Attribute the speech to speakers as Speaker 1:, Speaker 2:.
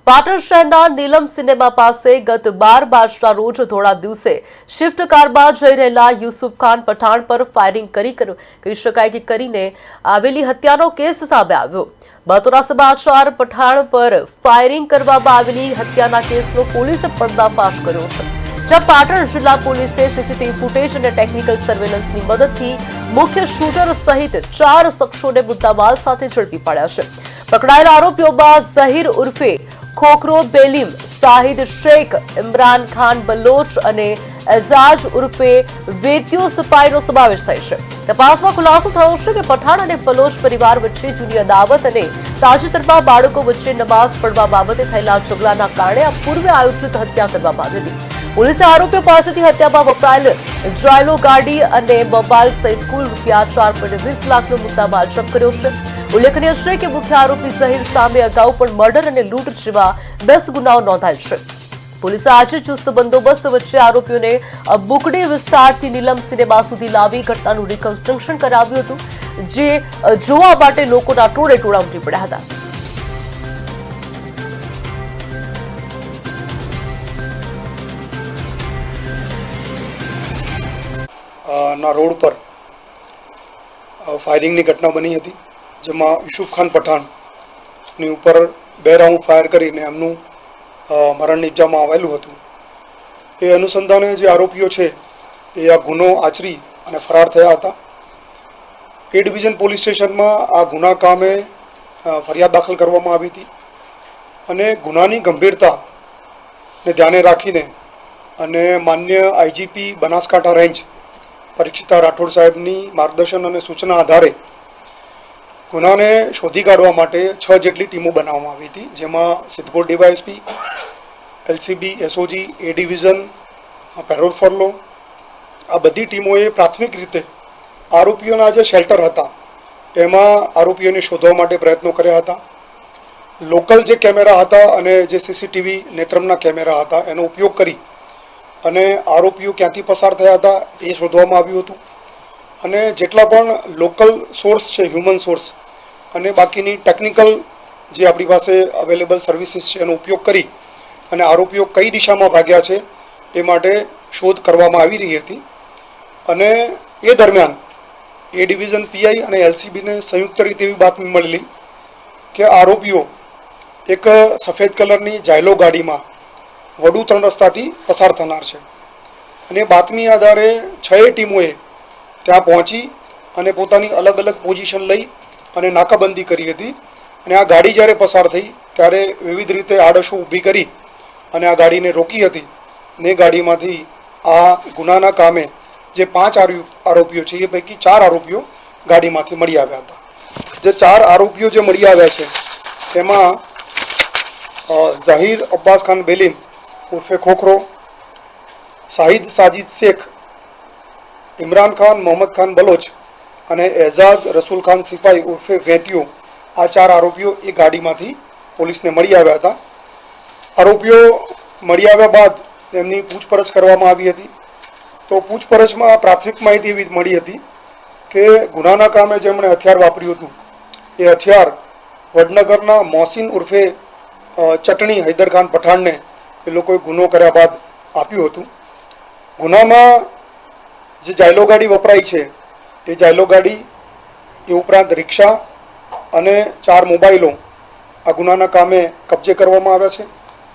Speaker 1: પાટણ શહેરના નીલમ સિનેમા પાસે ગત 12 માર્ચના રોજ થોડા દિવસે શિફ્ટ કારમાં જઈ રહેલા યુસુફ ખાન પઠાણ પર ફાયરિંગ કહી શકાય કે કરીને આવેલી હત્યાનો કેસ સામે આવ્યો। મહત્વના સમાચાર, પઠાણ પર ફાયરિંગ કરવામાં આવેલી હત્યાના કેસનો પોલીસે પર્દાફાશ કર્યો છે। જ્યાં પાટણ જિલ્લા પોલીસે સીસીટીવી ફૂટેજ અને ટેકનિકલ સર્વેલન્સની મદદથી મુખ્ય શૂટર સહિત 4 શખ્સોને મુદ્દામાલ સાથે ઝડપી પાડ્યા છે। પકડાયેલા આરોપીઓમાં ઝહીર ઉર્ફે ખોખરો બેલીમ, શાહિદ શેખ, ઇમરાન ખાન બલોચ અને એજાજ ઉર્ફે વેત્યો સિપાહીનો સમાવેશ થાય છે। તપાસમાં ખુલાસો થયો છે કે પઠાણ અને બલોચ પરિવાર વચ્ચે જૂની અદાવત અને તાજેતરમાં બાળકો વચ્ચે નમાઝ પડવા બાબતે થયેલા ઝઘડાના કારણે આ પૂર્વે આયોજિત હત્યા કરવામાં આવી હતી। પોલીસે આરોપીઓ પાસેથી હત્યામાં વપરાયેલ જાયલો ગાડી અને મોબાઈલ સહિત કુલ ₹4.20 લાખનો મુદ્દામાલ જપ્ત કર્યો છે। ઉલ્લેખનીય છે કે મુખ્ય આરોપી ઝહીર સામે અગાઉ પણ મર્ડર અને લૂંટ જેવા 10 ગુનાઓ નોંધાયેલ છે। પોલીસે આજે ચુસ્ત બંદોબસ્ત વચ્ચે આરોપીઓને બુકડી વિસ્તારથી નીલમ સિનેમા સુધી લાવી ઘટનાનું રિકન્સ્ટ્રક્શન કરાવ્યું હતું, જે જોવા માટે લોકોના ટોળે ટોળા ઉમટી પડ્યા હતા।
Speaker 2: ના રોડ પર ફાયરિંગની ઘટના બની હતી, જેમાં યુસુફ ખાન પઠાણની ઉપર 2 રાઉન્ડ ફાયર કરીને એમનું મરણ નિપજાવવામાં આવેલું હતું। એ અનુસંધાને જે આરોપીઓ છે એ આ ગુનો આચરી અને ફરાર થયા હતા। એ ડિવિઝન પોલીસ સ્ટેશનમાં આ ગુના કામે ફરિયાદ દાખલ કરવામાં આવી હતી અને ગુનાની ગંભીરતાને ધ્યાને રાખીને અને માન્ય આઈજીપી બનાસકાંઠા રેન્જ પરીક્ષિતા રાઠોડ સાહેબની માર્ગદર્શન અને સૂચના આધારે ગુનાને શોધી કાઢવા માટે 6 જેટલી ટીમો બનાવવામાં આવી હતી, જેમાં Siddhpur DYSP, LCB, SOG, A division, parole furlough, આ બધી ટીમોએ પ્રાથમિક રીતે આરોપીઓના જે શેલ્ટર હતા એમાં આરોપીઓને શોધવા માટે પ્રયત્નો કર્યા હતા। લોકલ જે કેમેરા હતા અને જે સીસીટીવી નેત્રમના કેમેરા હતા એનો ઉપયોગ કરી અને આરોપીઓ ક્યાંથી પસાર થયા હતા એ શોધવામાં આવ્યું હતું અને જેટલા પણ લોકલ સોર્સ છે, હ્યુમન સોર્સ, અને બાકીની ટેકનિકલ જે આપણી પાસે અવેલેબલ સર્વિસીસ છે એનો ઉપયોગ કરી અને આરોપીઓ કઈ દિશામાં ભાગ્યા છે એ માટે શોધ કરવામાં આવી રહી હતી। અને એ દરમિયાન એ ડિવિઝન પીઆઈ અને એલસીબીને સંયુક્ત રીતે એવી બાતમી મળેલી કે આરોપીઓ એક સફેદ કલરની જાયલો ગાડીમાં વડુ 3 રસ્તાથી પસાર થનાર છે અને બાતમી આધારે 6 ટીમોએ ત્યાં પહોંચી અને પોતાની અલગ અલગ પોઝિશન લઈ અને નાકાબંધી કરી હતી અને આ ગાડી જ્યારે પસાર થઈ ત્યારે વિવિધ રીતે આડશો ઊભી કરી અને આ ગાડીને રોકી હતી ને ગાડીમાંથી આ ગુનાના કામે જે 5 આરોપીઓ છે એ પૈકી 4 આરોપીઓ ગાડીમાંથી મળી આવ્યા હતા। જે 4 આરોપીઓ જે મળી આવ્યા છે તેમાં ઝહીર અબ્બાસ ખાન બેલીમ ઉર્ફે ખોખરો, શાહિદ સાજીદ શેખ, ઇમરાન ખાન મોહમ્મદ ખાન બલોચ અને એજાજ રસૂલ ખાન સિપાહી ઉર્ફે વેત્યો, આ 4 આરોપીઓ એ ગાડીમાંથી પોલીસને મળી આવ્યા હતા। આરોપીઓ મળી આવ્યા બાદ તેમની પૂછપરછ કરવામાં આવી હતી। તો પૂછપરછમાં પ્રાથમિક માહિતી એવી મળી હતી કે ગુનાના કામે જેમણે હથિયાર વાપર્યું હતું એ હથિયાર વડનગરના મોહસિન ઉર્ફે ચટણી હૈદર ખાન પઠાણને એ લોકોએ ગુનો કર્યા બાદ આપ્યું હતું। ગુનામાં જે જાયલો ગાડી વપરાઈ છે એ જાયલો ગાડી એ ઉપરાંત રિક્ષા અને 4 મોબાઈલો આ ગુનાના કામે કબજે કરવામાં આવ્યા છે।